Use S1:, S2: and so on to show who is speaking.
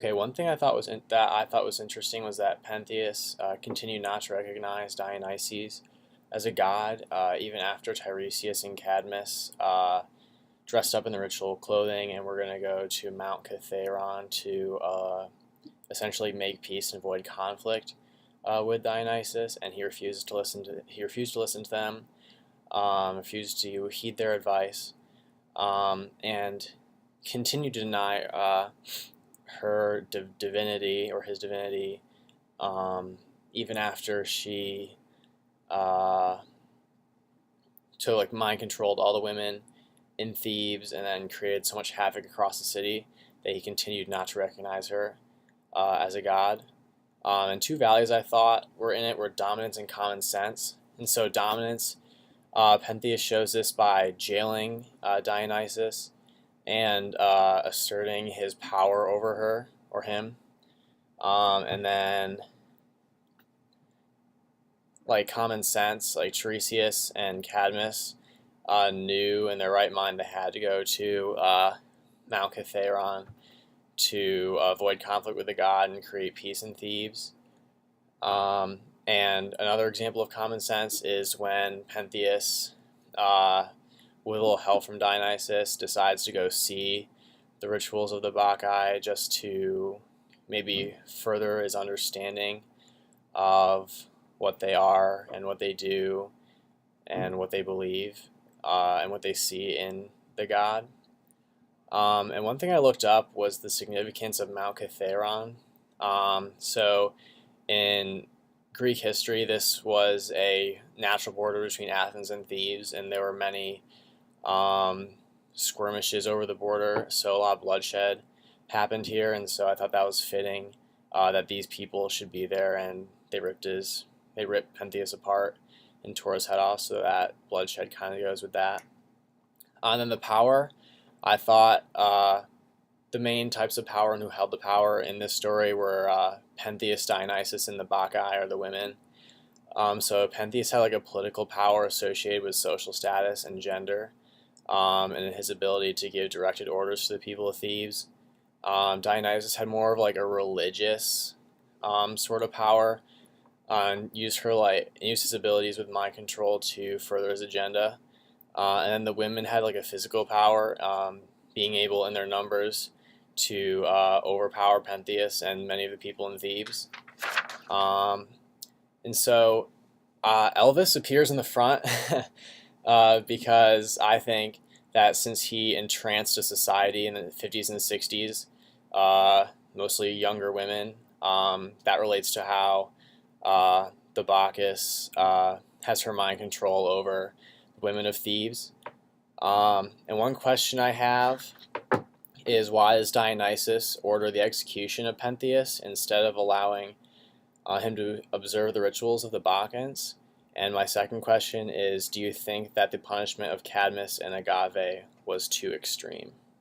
S1: Okay, one thing I thought was interesting was that Pentheus continued not to recognize Dionysus as a god, even after Tiresias and Cadmus dressed up in the ritual clothing and were going to go to Mount Kithaeron to essentially make peace and avoid conflict with Dionysus, and he refused to listen to them, refused to heed their advice, and continued to deny her divinity or his divinity, even after she uh, mind controlled all the women in Thebes and then created so much havoc across the city that he continued not to recognize her as a god. And two values I thought were in it were dominance and common sense. And so dominance, Pentheus shows this by jailing Dionysus and asserting his power over her or him. And then, like common sense, like Tiresias and Cadmus knew in their right mind they had to go to Mount Kithaeron to avoid conflict with the god and create peace in Thebes. And another example of common sense is when Pentheus, with a little help from Dionysus, decides to go see the rituals of the Bacchae just to maybe further his understanding of what they are and what they do and what they believe and what they see in the god. And one thing I looked up was the significance of Mount Kithaeron. So in Greek history, this was a natural border between Athens and Thebes, and there were many skirmishes over the border, so a lot of bloodshed happened here, and so I thought that was fitting that these people should be there, and they ripped Pentheus apart and tore his head off, so that bloodshed kind of goes with that. And then the power, I thought the main types of power and who held the power in this story were Pentheus, Dionysus, and the Bacchae, or the women. So Pentheus had like a political power associated with social status and gender, and his ability to give directed orders to the people of Thebes. Dionysus had more of like a religious sort of power, and used his abilities with mind control to further his agenda. And then the women had like a physical power, being able in their numbers to overpower Pentheus and many of the people in Thebes. And so Elvis appears in the front because I think that since he entranced a society in the 50s and 60s, mostly younger women, that relates to how the Bacchus has her mind control over the women of Thebes. And one question I have is, why does Dionysus order the execution of Pentheus instead of allowing him to observe the rituals of the Bacchants? And my second question is, do you think that the punishment of Cadmus and Agave was too extreme?